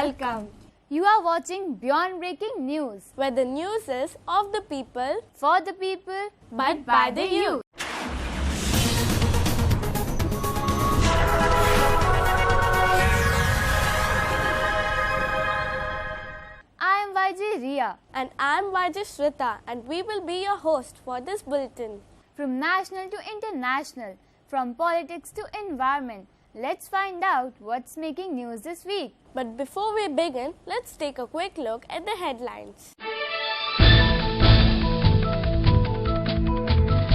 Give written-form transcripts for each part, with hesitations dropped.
Welcome. You are watching Beyond Breaking News, where the news is of the people, for the people, but by the youth. I am YJ Ria. And I am YJ Shrita, and we will be your host for this bulletin. From national to international, from politics to environment, let's find out what's making news this week. But before we begin, let's take a quick look at the headlines.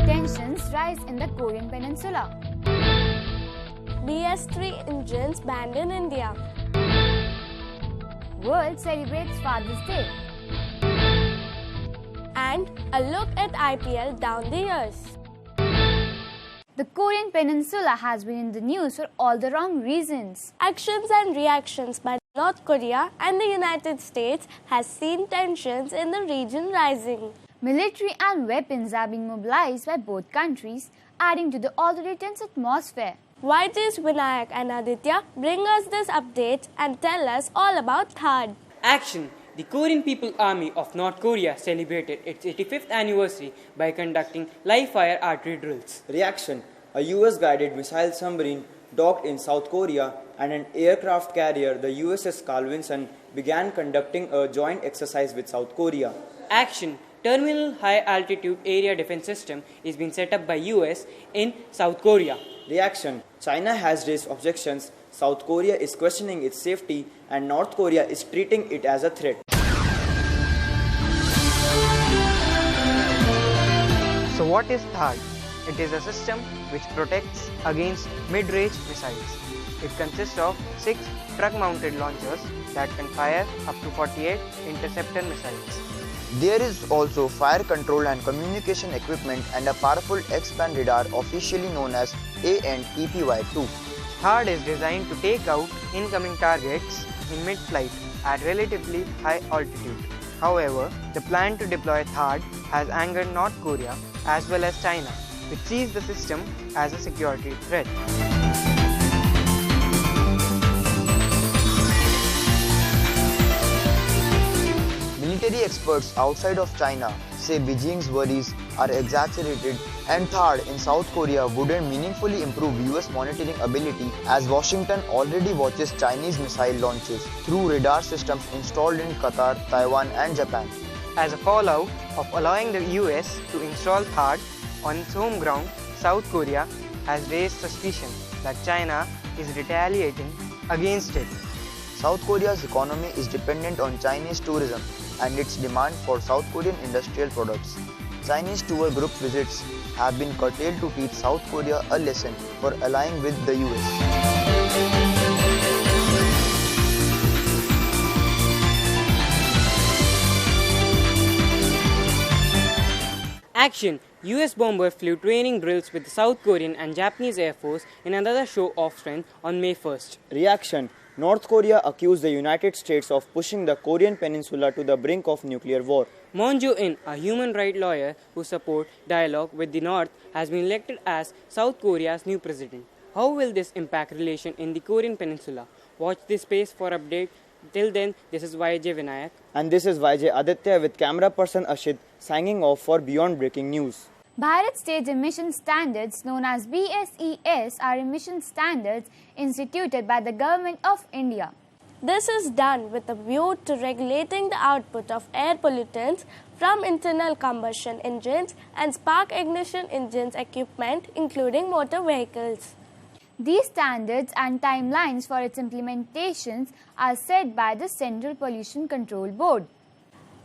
Tensions rise in the Korean Peninsula. BS3 engines banned in India. World celebrates Father's Day. And a look at IPL down the years. The Korean Peninsula has been in the news for all the wrong reasons. Actions and reactions by North Korea and the United States has seen tensions in the region rising. Military and weapons are being mobilized by both countries, adding to the already tense atmosphere. YJ's Vinayak and Aditya bring us this update and tell us all about THAAD. Action! The Korean People Army of North Korea celebrated its 85th anniversary by conducting live-fire artillery drills. Reaction: a US-guided missile submarine docked in South Korea and an aircraft carrier, the USS Carl Vinson, began conducting a joint exercise with South Korea. Action! Terminal High Altitude Area Defense System is being set up by US in South Korea. Reaction: China has raised objections. South Korea is questioning its safety and North Korea is treating it as a threat. So what is THAAD? It is a system which protects against mid-range missiles. It consists of 6 truck-mounted launchers that can fire up to 48 interceptor missiles. There is also fire control and communication equipment and a powerful X-band radar officially known as ANTPY-2. THAAD is designed to take out incoming targets in mid-flight at relatively high altitude. However, the plan to deploy THAAD has angered North Korea as well as China, which sees the system as a security threat. Military experts outside of China say Beijing's worries are exaggerated and THAAD in South Korea wouldn't meaningfully improve US monitoring ability as Washington already watches Chinese missile launches through radar systems installed in Qatar, Taiwan and Japan. As a fallout of allowing the US to install THAAD on its home ground, South Korea has raised suspicion that China is retaliating against it. South Korea's economy is dependent on Chinese tourism and its demand for South Korean industrial products. Chinese tour group visits have been curtailed to teach South Korea a lesson for allying with the US. Action! US bomber flew training drills with the South Korean and Japanese Air Force in another show of strength on May 1st. Reaction: North Korea accused the United States of pushing the Korean Peninsula to the brink of nuclear war. Moon Jae-in, a human rights lawyer who supports dialogue with the North, has been elected as South Korea's new president. How will this impact relations in the Korean Peninsula? Watch this space for update. Till then, this is YJ Vinayak. And this is YJ Aditya with camera person Ashit signing off for Beyond Breaking News. Bharat Stage Emission Standards, known as BSES, are emission standards instituted by the Government of India. This is done with a view to regulating the output of air pollutants from internal combustion engines and spark ignition engines equipment, including motor vehicles. These standards and timelines for its implementations are set by the Central Pollution Control Board.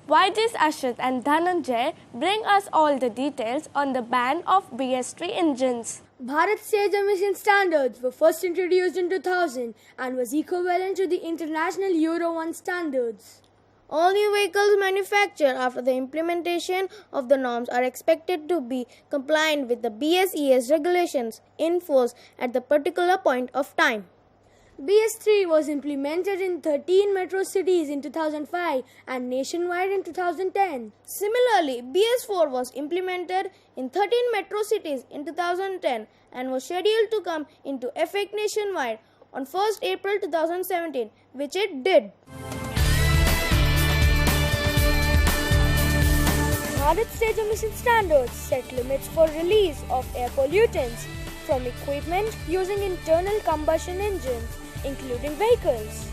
YJ's Ashit and Dhananjay bring us all the details on the ban of BS3 engines. Bharat Stage Emission Standards were first introduced in 2000 and was equivalent to the international Euro 1 standards. All new vehicles manufactured after the implementation of the norms are expected to be compliant with the BSES regulations in force at the particular point of time. BS3 was implemented in 13 metro cities in 2005 and nationwide in 2010. Similarly, BS4 was implemented in 13 metro cities in 2010 and was scheduled to come into effect nationwide on 1st April 2017, which it did. Bharat Stage Emission Standards set limits for release of air pollutants from equipment using internal combustion engines, including vehicles.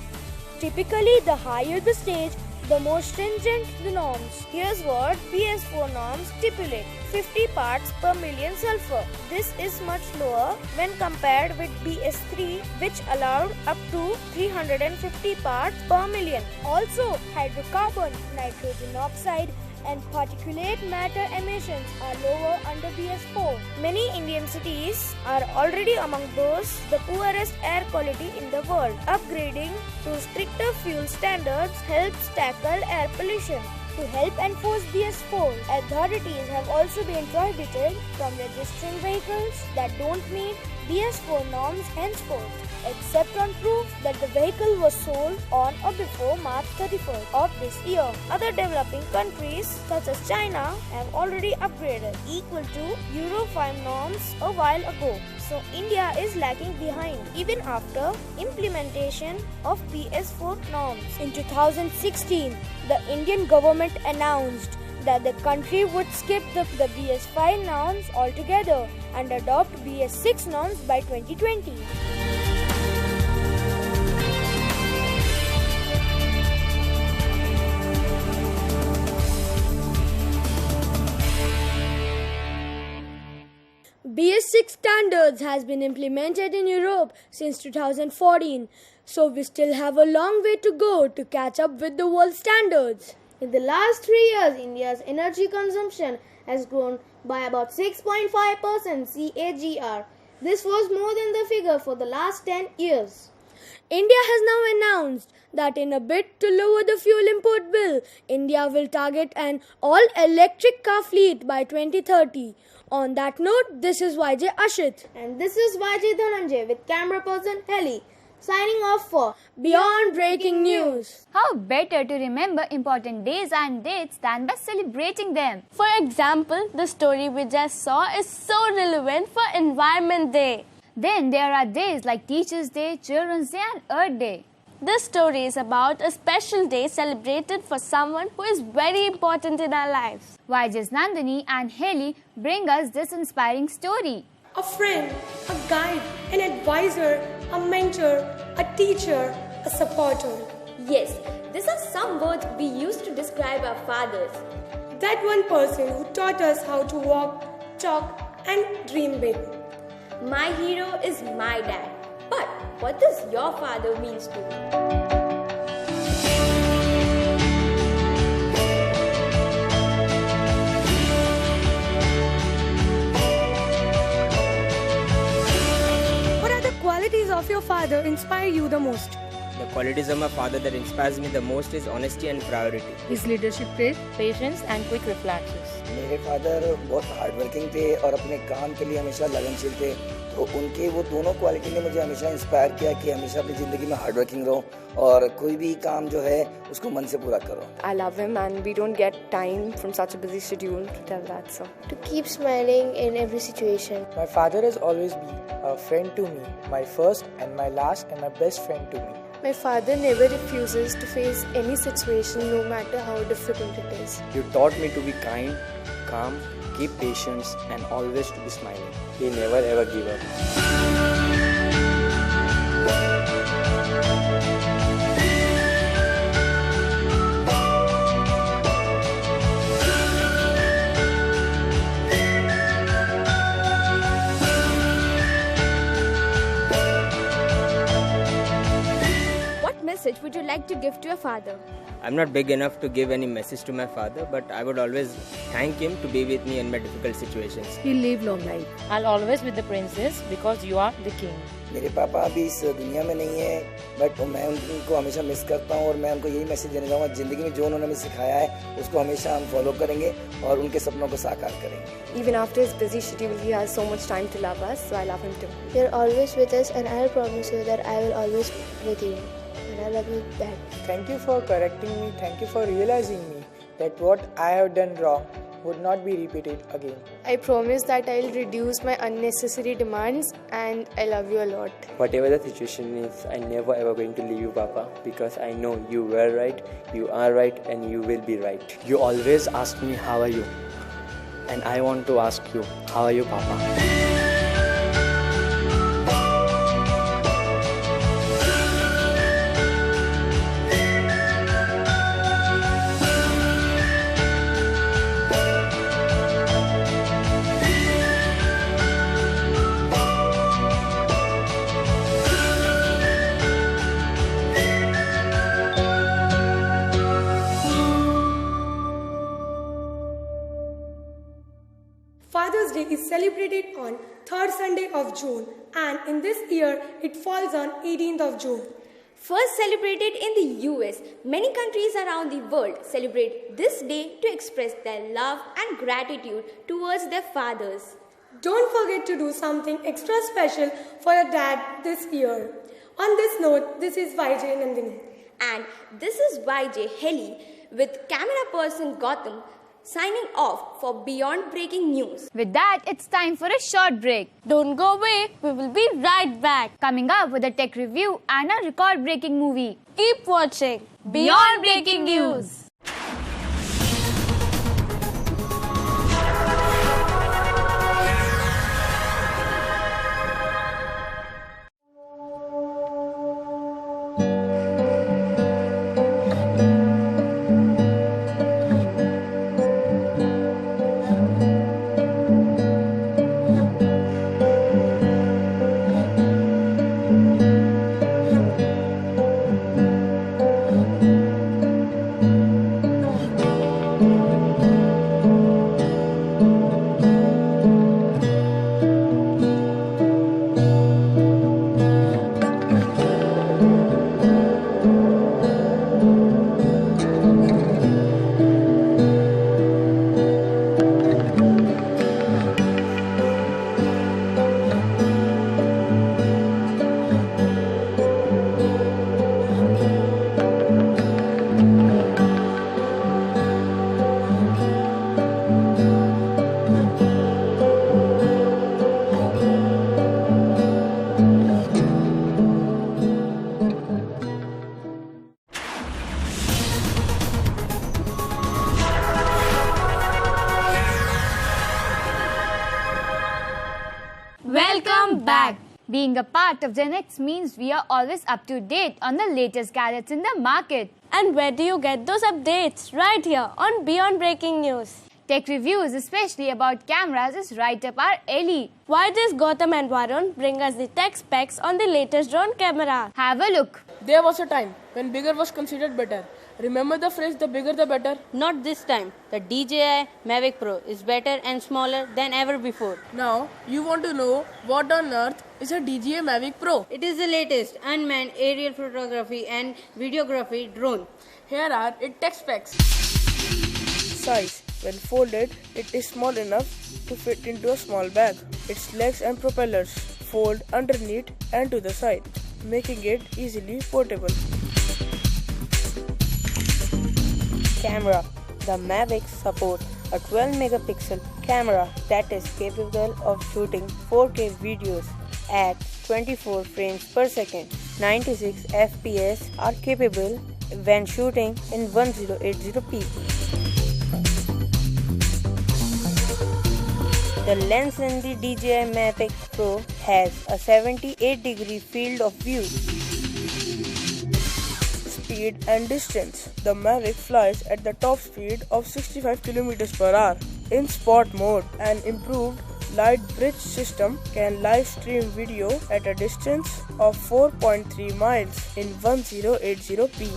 Typically, the higher the stage, the more stringent the norms. Here's what BS4 norms stipulate: 50 parts per million sulfur. This is much lower when compared with BS3, which allowed up to 350 parts per million. Also, hydrocarbon, nitrogen oxide, and particulate matter emissions are lower under BS4. Many Indian cities are already among the poorest air quality in the world. Upgrading to stricter fuel standards helps tackle air pollution. To help enforce BS4, authorities have also been prohibited from registering vehicles that don't meet BS4 norms henceforth, except on proof that the vehicle was sold on or before March 31st of this year. Other developing countries such as China have already upgraded equal to Euro 5 norms a while ago. So India is lagging behind even after implementation of BS4 norms. In 2016, the Indian government announced that the country would skip the BS5 norms altogether and adopt BS6 norms by 2020. BS6 standards has been implemented in Europe since 2014, so we still have a long way to go to catch up with the world standards. In the last 3 years, India's energy consumption has grown by about 6.5% CAGR. This was more than the figure for the last 10 years. India has now announced that in a bid to lower the fuel import bill, India will target an all-electric car fleet by 2030. On that note, this is YJ Ashit. And this is YJ Dhananjay with camera person Heli, signing off for Beyond Breaking News. How better to remember important days and dates than by celebrating them? For example, the story we just saw is so relevant for Environment Day. Then there are days like Teachers' Day, Children's Day and Earth Day. This story is about a special day celebrated for someone who is very important in our lives. YJ's Nandini and Haley bring us this inspiring story. A friend, a guide, an advisor, a mentor, a teacher, a supporter. Yes, these are some words we use to describe our fathers. That one person who taught us how to walk, talk, and dream big. My hero is my dad. But what does your father mean to you? What are the qualities of your father inspire you the most? The qualities of my father that inspires me the most is honesty and priority. His leadership trait, patience and quick reflexes. मेरे father बहुत hard working थे और अपने काम के लिए हमेशा लगनशील थे, तो उनके वो दोनों क्वालिटी ने मुझे हमेशा इंस्पायर किया कि हमेशा अपनी ज़िंदगी में हार्ड वर्किंग रहो और कोई भी काम जो है उसको मन से पूरा करो. I love him and we don't get time from such a busy schedule to tell that, so. To keep smiling in every situation. My father has always been a friend to me, my first and my last and my best friend to me. My father never refuses to face any situation no matter how difficult it is. You taught me to be kind, calm, keep patience and always to be smiling. He never ever give up. What message would you like to give to your father? I'm not big enough to give any message to my father, but I would always thank him to be with me in my difficult situations. He'll live long life. I'll always be the princess because you are the king. मेरे पापा अभी इस दुनिया में नहीं है, but मैं उनको हमेशा मिस करता हूँ और मैं उनको यही मैसेज देना चाहूँगा, ज़िंदगी में जो उन्होंने हमें सिखाया है उसको हमेशा हम फॉलो करेंगे और उनके सपनों को साकार करेंगे. Even after his busy schedule, he has so much time to love us, so I love him too. You're always with us and I'll promise you that I will always be with you. And I love you back. Thank you for correcting me. Thank you for realizing me that what I have done wrong would not be repeated again. I promise that I'll reduce my unnecessary demands, and I love you a lot. Whatever the situation is, I never ever going to leave you, Papa, because I know you were right, you are right, and you will be right. You always ask me how are you, and I want to ask you, how are you, Papa? Father's Day is celebrated on 3rd Sunday of June, and in this year it falls on 18th of June. First celebrated in the US, many countries around the world celebrate this day to express their love and gratitude towards their fathers. Don't forget to do something extra special for your dad this year. On this note, this is YJ Nandini. And this is YJ Heli with camera person Gautam signing off for Beyond Breaking News. With that, it's time for a short break. Don't go away, we will be right back. Coming up with a tech review and a record-breaking movie. Keep watching Beyond Breaking News. Welcome back. Being a part of Gen X means we are always up to date on the latest gadgets in the market. And where do you get those updates? Right here on Beyond Breaking News. Tech reviews, especially about cameras, is right up our alley. Why does Gautam and Varun bring us the tech specs on the latest drone camera? Have a look. There was a time when bigger was considered better. Remember the phrase, the bigger the better? Not this time. The DJI Mavic Pro is better and smaller than ever before. Now, you want to know what on earth is a DJI Mavic Pro? It is the latest unmanned aerial photography and videography drone. Here are its tech specs. Size. When folded, it is small enough to fit into a small bag. Its legs and propellers fold underneath and to the side, making it easily portable. Camera. The Mavic supports a 12-megapixel camera that is capable of shooting 4K videos at 24 frames per second. 96 FPS are capable when shooting in 1080p. The lens in the DJI Mavic Pro has a 78-degree field of view. Speed and distance. The Mavic flies at the top speed of 65 km per hour. In sport mode, an improved light bridge system can live stream video at a distance of 4.3 miles in 1080p.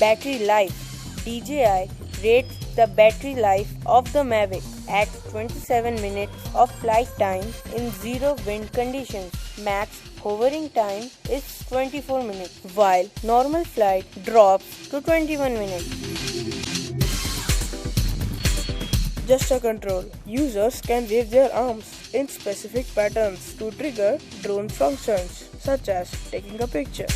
Battery life. DJI rates the battery life of the Mavic at 27 minutes of flight time in zero wind conditions. Max hovering time is 24 minutes, while normal flight drops to 21 minutes. Gesture control. Users can wave their arms in specific patterns to trigger drone functions, such as taking a picture.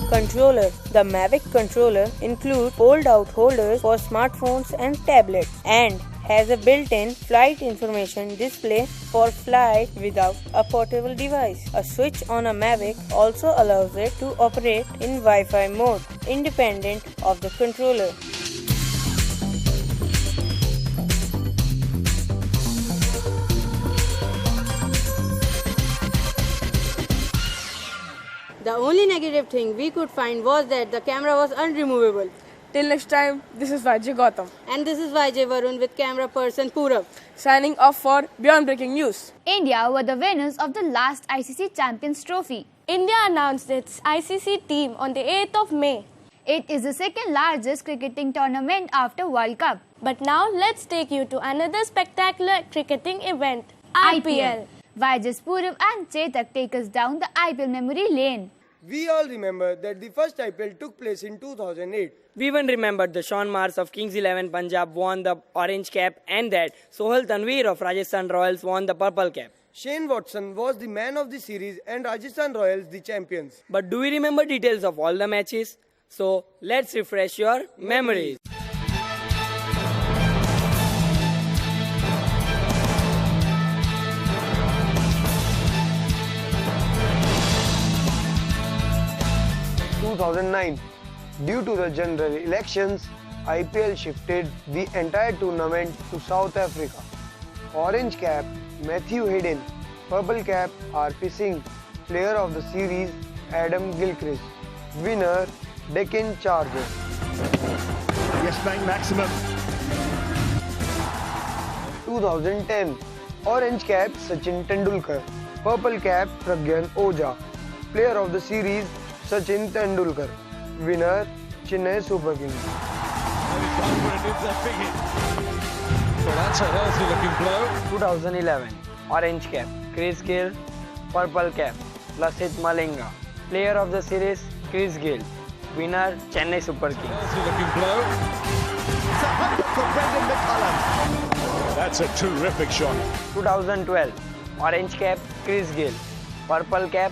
Controller. The Mavic controller includes fold-out holders for smartphones and tablets and has a built-in flight information display for flight without a portable device. A switch on a Mavic also allows it to operate in Wi-Fi mode, independent of the controller. The only negative thing we could find was that the camera was unremovable. Till next time, this is YJ Gautam. And this is YJ Varun with camera person Purav. Signing off for Beyond Breaking News. India were the winners of the last ICC Champions Trophy. India announced its ICC team on the 8th of May. It is the second largest cricketing tournament after World Cup. But now let's take you to another spectacular cricketing event, IPL. YJ's Purav and Chetak take us down the IPL memory lane. We all remember that the first IPL took place in 2008. We even remembered the Sean Mars of Kings 11 Punjab won the orange cap and that Sohail Tanveer of Rajasthan Royals won the purple cap. Shane Watson was the man of the series and Rajasthan Royals the champions. But do we remember details of all the matches? So let's refresh your memories. In 2009, due to the general elections, IPL shifted the entire tournament to South Africa. Orange cap, Matthew Hayden. Purple cap, RP Singh. Player of the series, Adam Gilchrist. Winner, Deccan Chargers. Yes Bank Maximum. 2010, Orange cap, Sachin Tendulkar. Purple cap, Pragyan Oja. Player of the series, Sachin Tendulkar. Winner, Chennai Super Kings. So that's a healthy looking blow. 2011, Orange cap, Chris Gayle. Purple cap, Lasith Malinga. Player of the series, Chris Gayle. Winner, Chennai Super Kings. Healthy looking blow. It's a hundred for Brendan McCullum. That's a terrific shot. 2012, Orange cap, Chris Gayle. Purple cap,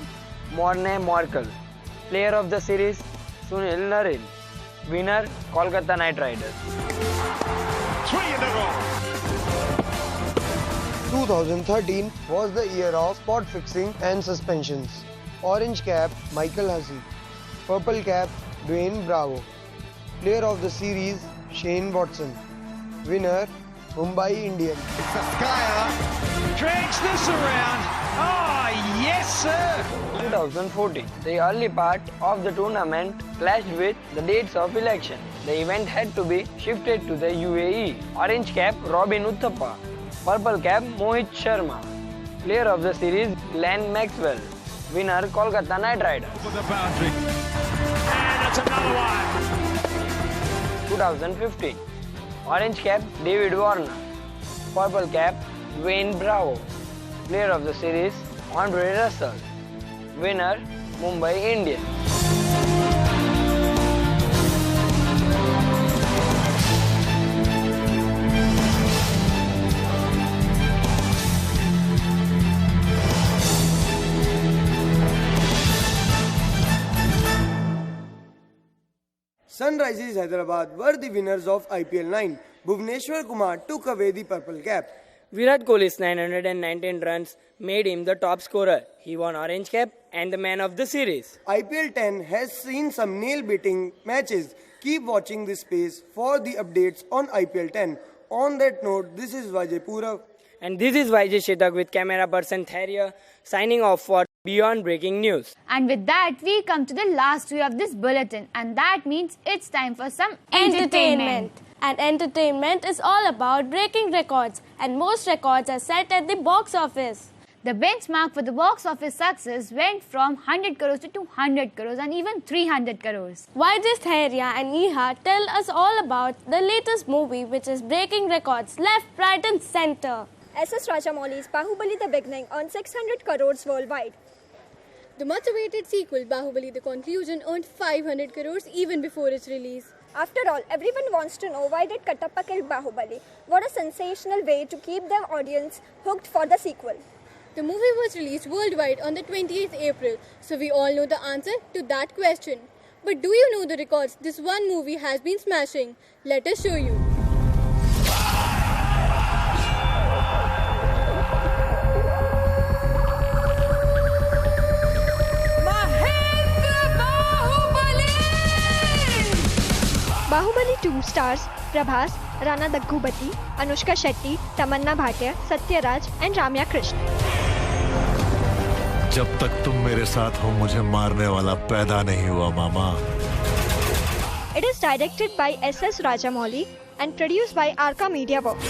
Morne Morkel. Player of the series, Sunil Narine. Winner, Kolkata Knight Riders. 3 in a row. 2013 was the year of spot fixing and suspensions. Orange cap, Michael Hussey. Purple cap, Dwayne Bravo. Player of the series, Shane Watson. Winner, Mumbai Indians. It's a skyer. Drags this around. Oh, yes, sir. 2014, the early part of the tournament clashed with the dates of election. The event had to be shifted to the UAE. Orange cap, Robin Uthappa. Purple cap, Mohit Sharma. Player of the series, Glenn Maxwell. Winner, Kolkata Knight Riders. For the boundary. And that's another one. 2015, Orange cap, David Warner. Purple cap, Dwayne Bravo. Player of the series, Andre Russell. Winner, Mumbai Indians. Sunrisers Hyderabad were the winners of IPL 9. Bhuvneshwar Kumar took away the purple cap. Virat Kohli's 919 runs made him the top scorer. He won orange cap and the man of the series. IPL 10 has seen some nail-biting matches. Keep watching this space for the updates on IPL 10. On that note, this is YJ Purav. And this is YJ Chetak with camera person Tharia signing off for Beyond Breaking News. And with that, we come to the last way of this bulletin. And that means it's time for some entertainment. And entertainment is all about breaking records, and most records are set at the box office. The benchmark for the box office success went from 100 crores to 200 crores and even 300 crores. YJ Tharia and Iha tell us all about the latest movie which is breaking records left, right and center. S.S. Rajamouli's Bahubali The Beginning earned 600 crores worldwide. The much-awaited sequel, Bahubali The Conclusion, earned 500 crores even before its release. After all, everyone wants to know why did Kattappa kill Bahubali? What a sensational way to keep the audience hooked for the sequel. The movie was released worldwide on the 28th April, so we all know the answer to that question. But do you know the records this one movie has been smashing? Let us show you. Bahubali 2 stars Prabhas, Rana Daggubati, Anushka Shetty, Tamanna Bhatia, Satyaraj and Ramya Krishnan. जब तक तुम मेरे साथ हो मुझे मारने वाला पैदा नहीं हुआ मामा. It is directed by S.S. Rajamouli and produced by Arca Media Works.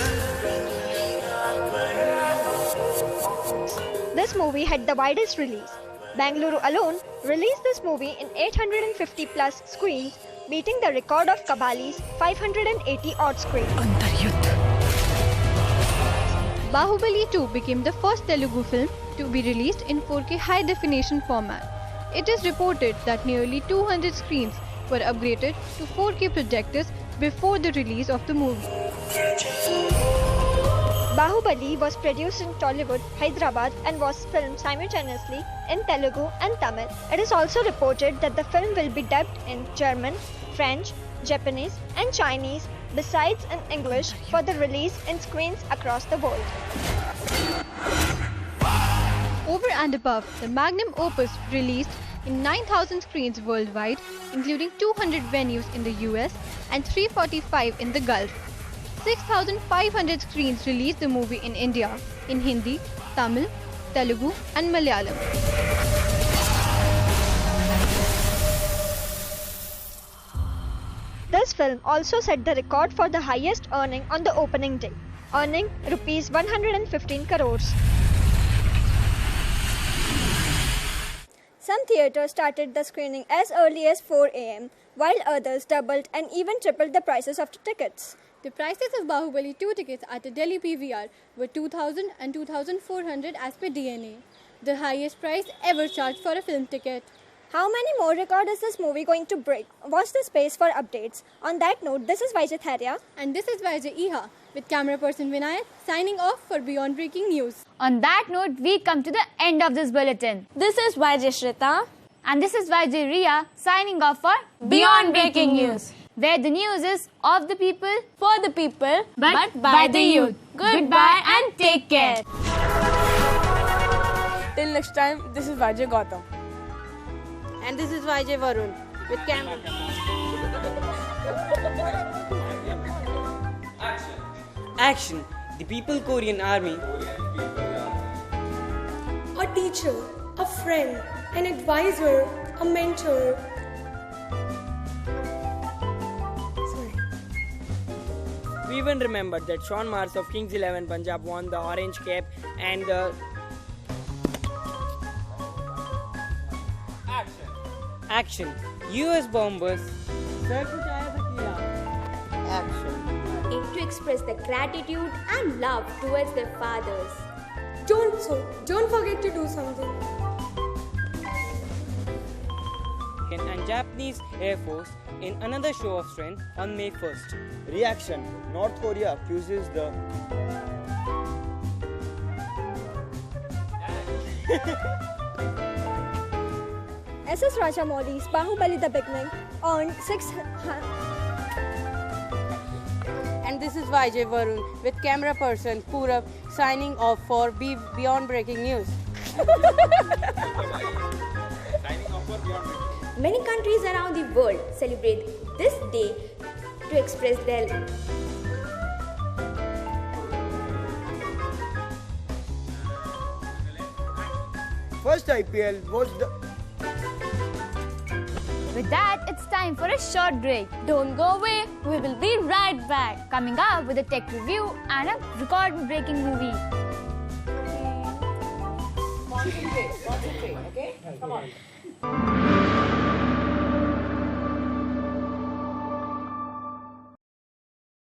This movie had the widest release. Bangalore alone released this movie in 850 plus screens, beating the record of Kabali's 580 odd screens. Bahubali 2 became the first Telugu film to be released in 4K high definition format. It is reported that nearly 200 screens were upgraded to 4K projectors before the release of the movie. Bahubali was produced in Tollywood, Hyderabad and was filmed simultaneously in Telugu and Tamil. It is also reported that the film will be dubbed in German, French, Japanese and Chinese besides in English for the release in screens across the world. Over and above, the magnum opus released in 9,000 screens worldwide, including 200 venues in the US and 345 in the Gulf. 6,500 screens released the movie in India, in Hindi, Tamil, Telugu and Malayalam. This film also set the record for the highest earning on the opening day, earning Rs 115 crores. Some theatres started the screening as early as 4 am, while others doubled and even tripled the prices of the tickets. The prices of Bahubali 2 tickets at the Delhi PVR were 2,000 and 2,400 as per DNA, the highest price ever charged for a film ticket. How many more records is this movie going to break? Watch the space for updates. On that note, this is Vaijit Tharia. And this is Vaijit Iha with camera person Vinayak signing off for Beyond Breaking News. On that note, we come to the end of this bulletin. This is Vaijit Shrita. And this is Vaijit Ria signing off for Beyond Breaking News, where the news is of the people, for the people, but by the youth. Goodbye and take care. Till next time, this is Vijay Gautam. And this is Vijay Varun with camera. Action! The People Korean Army. A teacher, a friend, an advisor, a mentor. We even remembered that Sean Mars of Kings 11 Punjab won the orange cap and the Action! US bombers. Action! To express their gratitude and love towards their fathers. Don't forget to do something. And Japanese Air Force in another show of strength on May 1st. Reaction: North Korea accuses the S.S. Rajamouli's Bahubali the Beginning earned 6. And this is Vijay Varun with camera person Purab signing off for Beyond Breaking News. Many countries around the world celebrate this day to express their First IPL was the... With that, it's time for a short break. Don't go away, we will be right back. Coming up with a tech review and a record-breaking movie. Concentrate, okay? Come on.